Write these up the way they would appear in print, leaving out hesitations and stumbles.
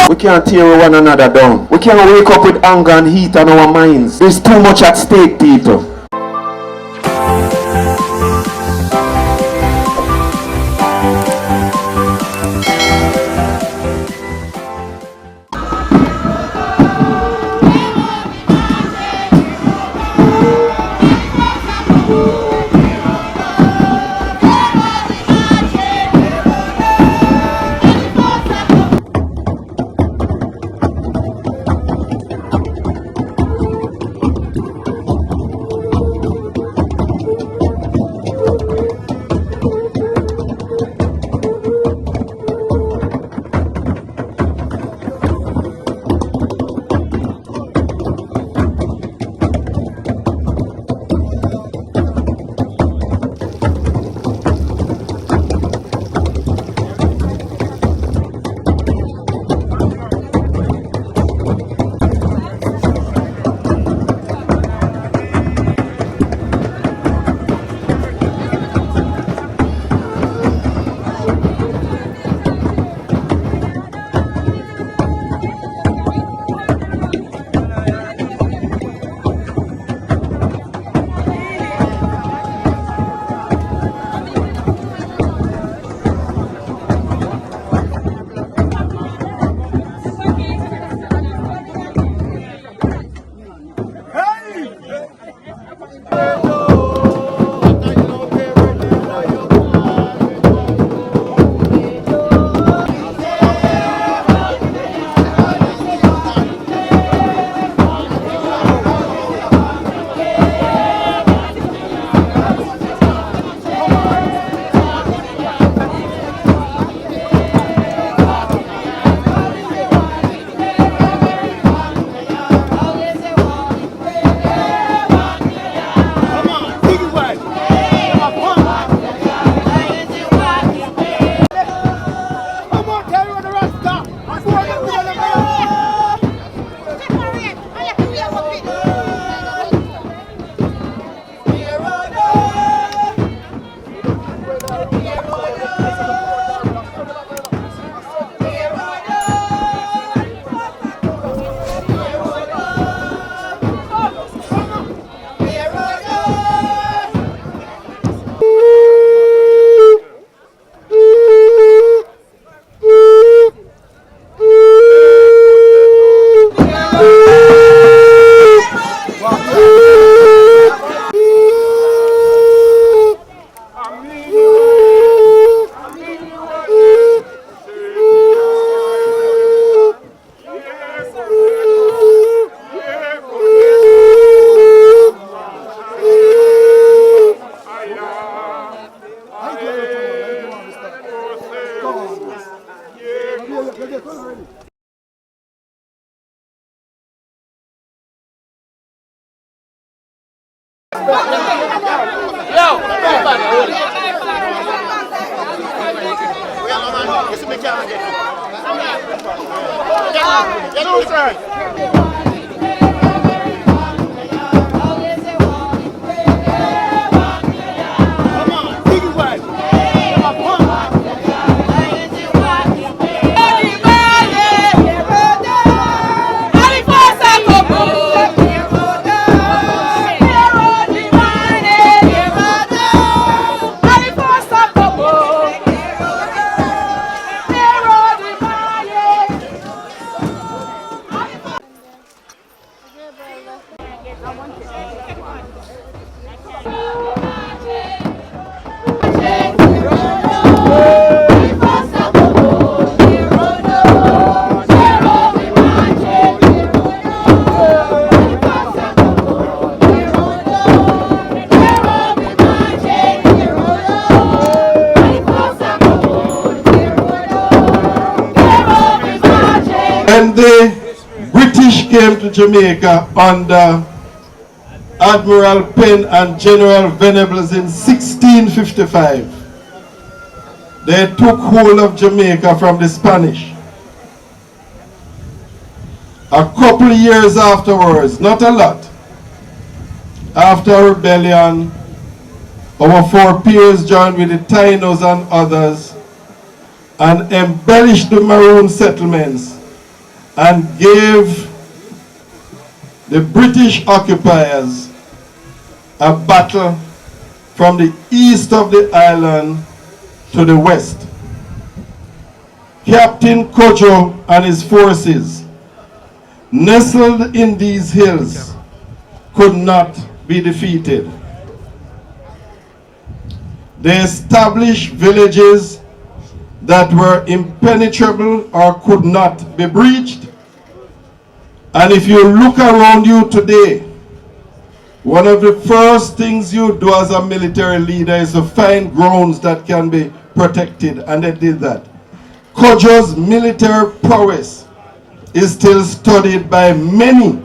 We can't tear one another down. We can't wake up with anger and heat on our minds. There's too much at stake, people. When the British came to Jamaica under Admiral Penn and General Venables in 1655, they took hold of Jamaica from the Spanish. A couple years afterwards, not a lot, after rebellion, our forebears joined with the Tainos and others and embellished the Maroon settlements and gave the British occupiers a battle from the east of the island to the west. Captain Cudjoe and his forces, nestled in these hills, could not be defeated. They established villages that were impenetrable or could not be breached. And if you look around you today, one of the first things you do as a military leader is to find grounds that can be protected, and they did that. Cudjoe's military prowess is still studied by many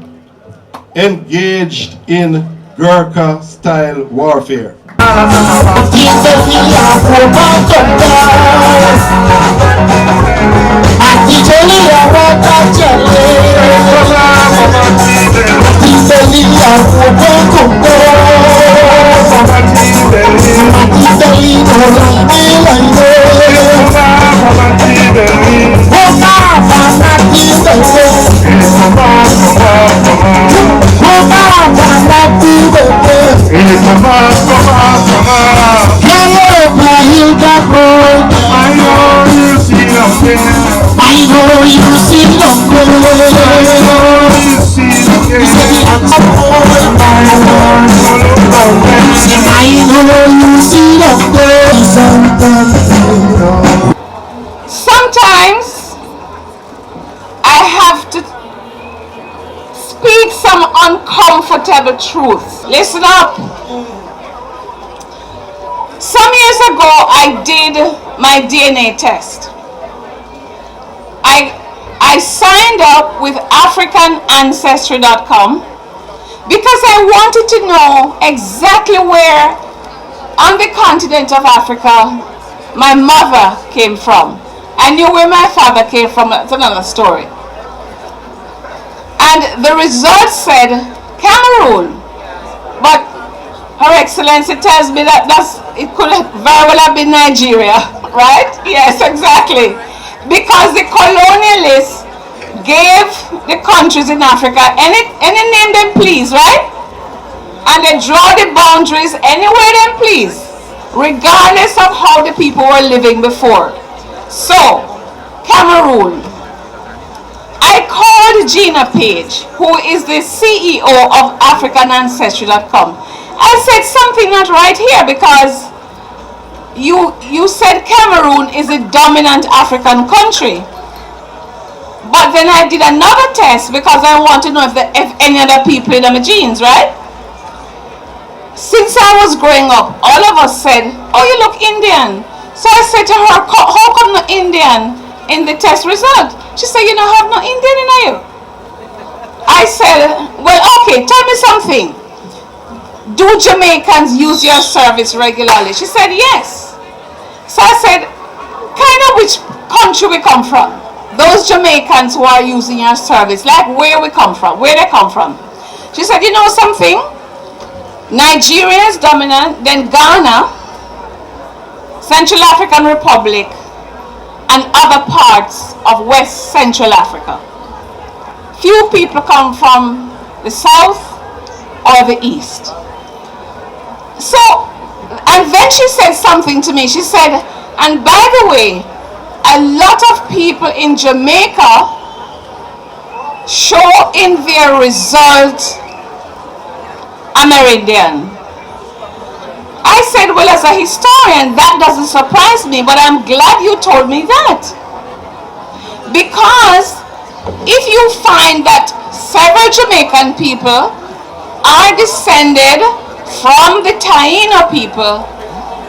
engaged in Gurkha-style warfare. Sometimes I have to speak some uncomfortable truths. Listen up. Some years ago, I did my DNA test. I signed up with AfricanAncestry.com because I wanted to know exactly where on the continent of Africa my mother came from. I knew where my father came from. That's another story. And the results said Cameroon. But Her Excellency tells me that it could very well have been Nigeria, right? Yes, exactly. Because the colonialists gave the countries in Africa any name them please, right? And they draw the boundaries anywhere them please, regardless of how the people were living before. So, Cameroon. I called Gina Page, who is the CEO of AfricanAncestry.com. I said something not right here, because you said Cameroon is a dominant African country. But then I did another test because I want to know if any other people in my genes, right? Since I was growing up, all of us said, oh, you look Indian. So I said to her, how come no Indian in the test result? She said, you don't have no Indian in you. I said, well, okay, tell me something. Do Jamaicans use your service regularly? She said, yes. So I said, kind of which country we come from? Those Jamaicans who are using your service, like where we come from, where they come from. She said, you know something? Nigeria is dominant, then Ghana, Central African Republic, and other parts of West Central Africa. Few people come from the south or the east. So, and then she said something to me. She said, and by the way, a lot of people in Jamaica show in their result Amerindian. I said, well, as a historian, that doesn't surprise me, but I'm glad you told me that. Because if you find that several Jamaican people are descended from the Taino people,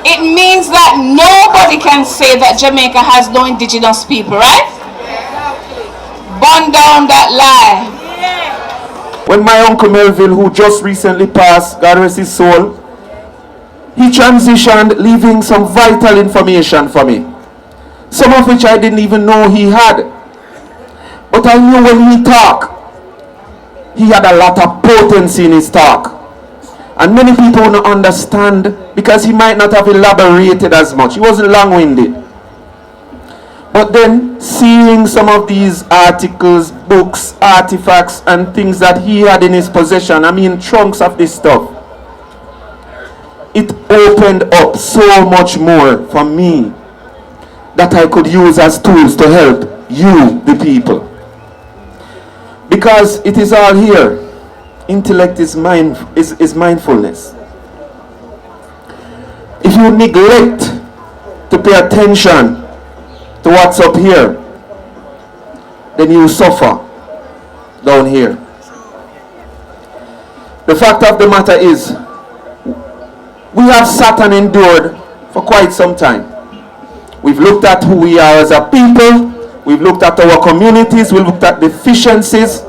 it means that nobody can say that Jamaica has no indigenous people, right? Burn down that lie. When my uncle Melville, who just recently passed, God rest his soul, he transitioned, leaving some vital information for me, some of which I didn't even know he had. But I knew when he talked, he had a lot of potency in his talk. And many people don't understand because he might not have elaborated as much. He wasn't long-winded. But then seeing some of these articles, books, artifacts, and things that he had in his possession, I mean trunks of this stuff, it opened up so much more for me that I could use as tools to help you, the people. Because it is all here. Intellect is mindfulness. If you neglect to pay attention to what's up here, then you suffer down here. The fact of the matter is, we have sat and endured for quite some time. We've looked at who we are as a people. We've looked at our communities. We've looked at deficiencies.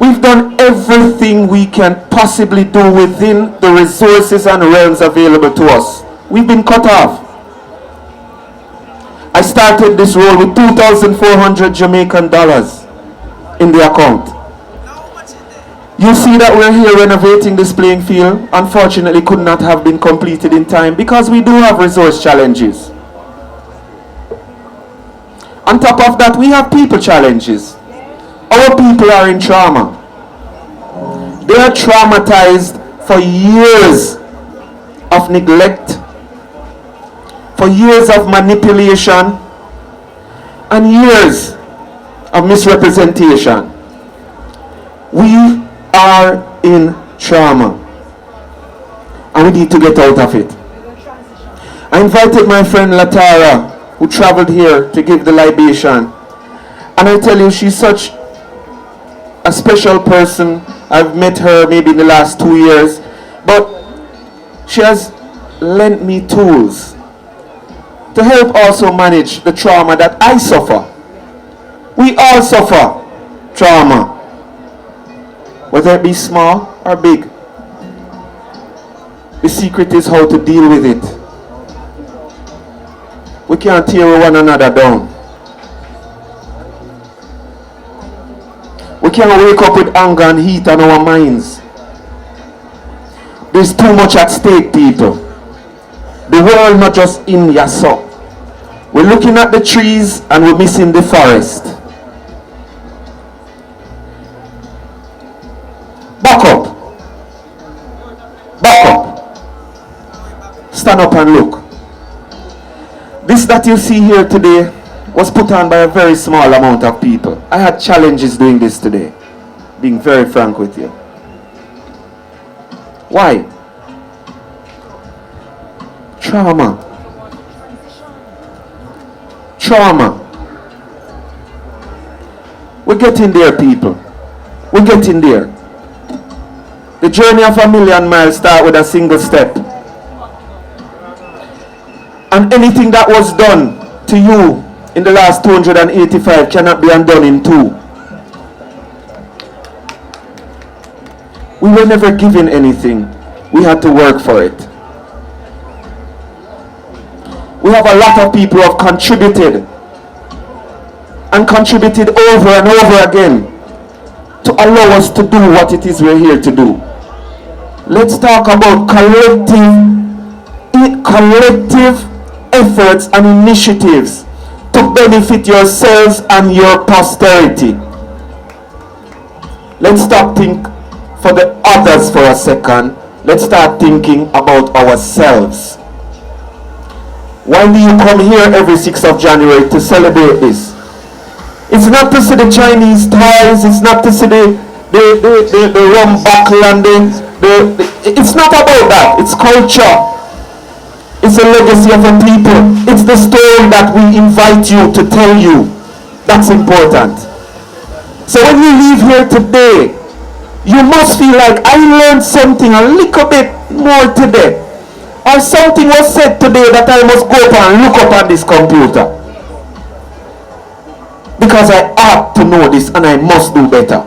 We've done everything we can possibly do within the resources and realms available to us. We've been cut off. I started this role with 2,400 Jamaican dollars in the account. You see that we're here renovating this playing field. Unfortunately, could not have been completed in time because we do have resource challenges. On top of that, we have people challenges. Our people are in trauma. They are traumatized for years of neglect, for years of manipulation, and years of misrepresentation. We are in trauma, and we need to get out of it. I invited my friend Latara, who traveled here to give the libation, and I tell you, she's such a special person. I've met her maybe in the last 2 years, but she has lent me tools to help also manage the trauma that I suffer. We all suffer trauma, whether it be small or big. The secret is how to deal with it. We can't tear one another down. We can't wake up with anger and heat on our minds. There's too much at stake, people. The world not just in Yasso. We're looking at the trees and we're missing the forest. Back up. Back up. Stand up and look. This that you see here today was put on by a very small amount of people. I had challenges doing this today, being very frank with you. Why? Trauma. Trauma. We're getting there, people. We're getting there. The journey of 1,000,000 miles starts with a single step. And anything that was done to you in the last 285 cannot be undone in 2. We were never given anything. We had to work for it. We have a lot of people who have contributed and contributed over and over again to allow us to do what it is we're here to do. Let's talk about collective efforts and initiatives to benefit yourselves and your posterity. Let's stop thinking for the others for a second. Let's start thinking about ourselves. Why do you come here every 6th of January to celebrate this? It's not to see the Chinese toys, it's not to see the rum buckle and it's not about that. It's culture. It's a legacy of a people. It's the story that we invite you to tell you. That's important. So when you leave here today, you must feel like I learned something a little bit more today. Or something was said today that I must go up and look up on this computer. Because I ought to know this and I must do better.